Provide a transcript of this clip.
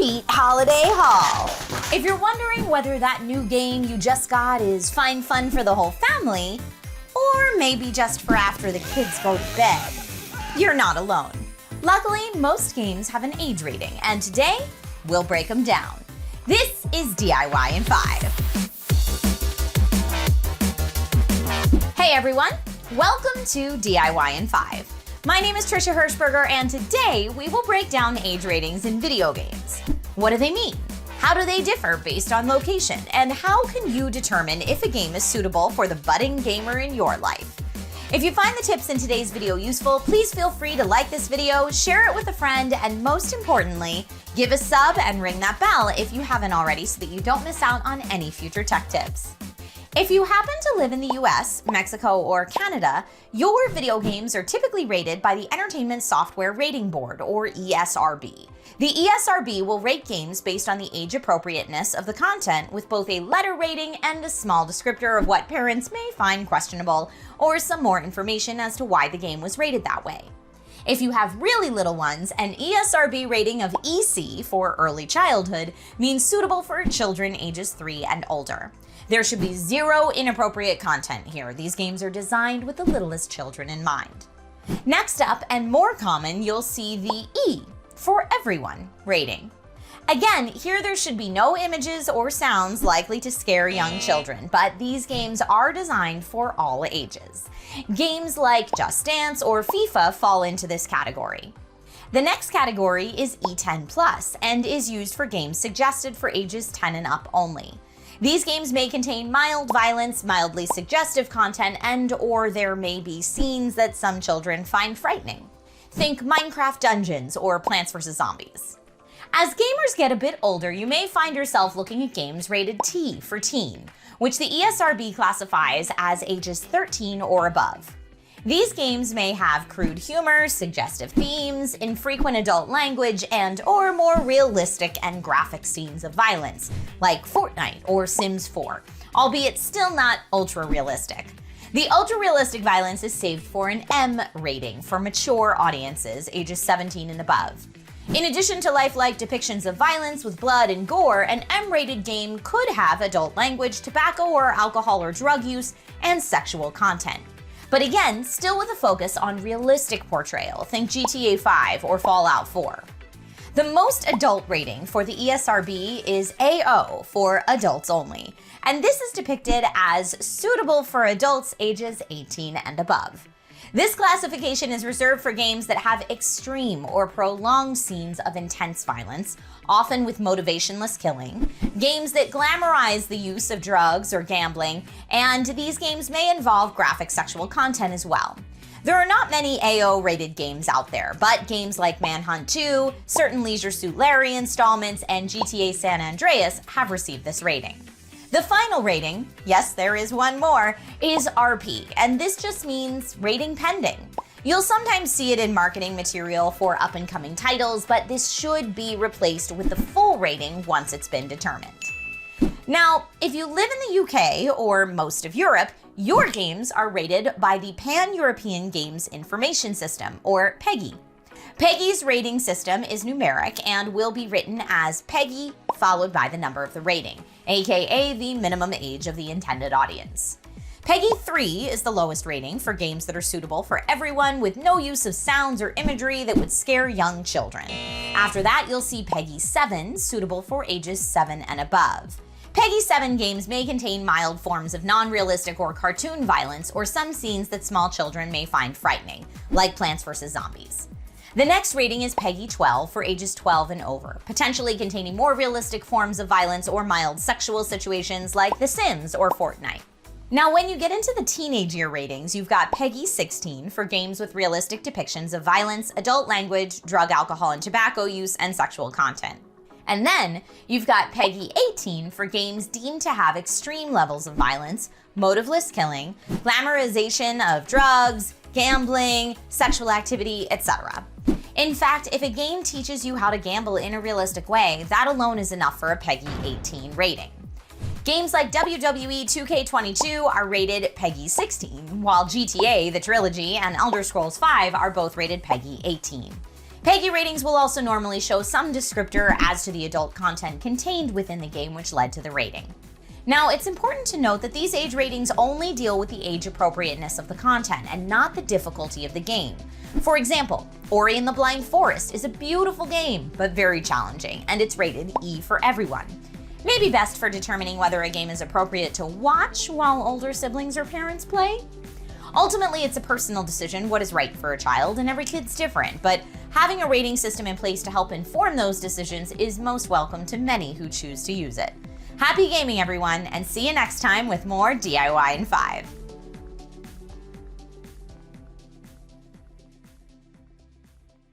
sweet holiday haul. If you're wondering whether that new game you just got is fine fun for the whole family, or maybe just for after the kids go to bed, you're not alone. Luckily, most games have an age rating, and today, we'll break them down. This is DIY in 5. Hey everyone, welcome to DIY in 5. My name is Trisha Hirschberger, and today we will break down age ratings in video games. What do they mean? How do they differ based on location? And how can you determine if a game is suitable for the budding gamer in your life? If you find the tips in today's video useful, please feel free to like this video, share it with a friend, and most importantly, give a sub and ring that bell if you haven't already so that you don't miss out on any future tech tips. If you happen to live in the US, Mexico, or Canada, your video games are typically rated by the Entertainment Software Rating Board, or ESRB. The ESRB will rate games based on the age appropriateness of the content with both a letter rating and a small descriptor of what parents may find questionable, or some more information as to why the game was rated that way. If you have really little ones, an ESRB rating of EC for early childhood means suitable for children ages 3 and older. There should be zero inappropriate content here. These games are designed with the littlest children in mind. Next up, and more common, you'll see the E for everyone rating. Again, here there should be no images or sounds likely to scare young children, but these games are designed for all ages. Games like Just Dance or FIFA fall into this category. The next category is E10+, and is used for games suggested for ages 10 and up only. These games may contain mild violence, mildly suggestive content, and/or there may be scenes that some children find frightening. Think Minecraft Dungeons or Plants vs. Zombies. As gamers get a bit older, you may find yourself looking at games rated T for teen, which the ESRB classifies as ages 13 or above. These games may have crude humor, suggestive themes, infrequent adult language, and/or more realistic and graphic scenes of violence, like Fortnite or Sims 4, albeit still not ultra-realistic. The ultra-realistic violence is saved for an M rating for mature audiences, ages 17 and above. In addition to lifelike depictions of violence with blood and gore, an M-rated game could have adult language, tobacco or alcohol or drug use, and sexual content. But again, still with a focus on realistic portrayal, think GTA 5 or Fallout 4. The most adult rating for the ESRB is AO for adults only, and this is depicted as suitable for adults ages 18 and above. This classification is reserved for games that have extreme or prolonged scenes of intense violence, often with motivationless killing, games that glamorize the use of drugs or gambling, and these games may involve graphic sexual content as well. There are not many AO-rated games out there, but games like Manhunt 2, certain Leisure Suit Larry installments, and GTA San Andreas have received this rating. The final rating, yes, there is one more, is RP, and this just means rating pending. You'll sometimes see it in marketing material for up-and-coming titles, but this should be replaced with the full rating once it's been determined. Now, if you live in the UK or most of Europe, your games are rated by the Pan-European Games Information System, or PEGI. PEGI's rating system is numeric and will be written as PEGI followed by the number of the rating, aka the minimum age of the intended audience. PEGI 3 is the lowest rating for games that are suitable for everyone with no use of sounds or imagery that would scare young children. After that, you'll see PEGI 7, suitable for ages 7 and above. PEGI 7 games may contain mild forms of non-realistic or cartoon violence or some scenes that small children may find frightening, like Plants vs. Zombies. The next rating is PEGI 12 for ages 12 and over, potentially containing more realistic forms of violence or mild sexual situations like The Sims or Fortnite. Now, when you get into the teenage year ratings, you've got PEGI 16 for games with realistic depictions of violence, adult language, drug, alcohol, and tobacco use, and sexual content. And then you've got PEGI 18 for games deemed to have extreme levels of violence, motiveless killing, glamorization of drugs, gambling, sexual activity, etc. In fact, if a game teaches you how to gamble in a realistic way, that alone is enough for a PEGI 18 rating. Games like WWE 2K22 are rated PEGI 16, while GTA, the trilogy, and Elder Scrolls V are both rated PEGI 18. PEGI ratings will also normally show some descriptor as to the adult content contained within the game which led to the rating. Now, it's important to note that these age ratings only deal with the age appropriateness of the content and not the difficulty of the game. For example, Ori and the Blind Forest is a beautiful game, but very challenging, and it's rated E for everyone. Maybe best for determining whether a game is appropriate to watch while older siblings or parents play? Ultimately, it's a personal decision what is right for a child, and every kid's different, but having a rating system in place to help inform those decisions is most welcome to many who choose to use it. Happy gaming, everyone, and see you next time with more DIY in 5.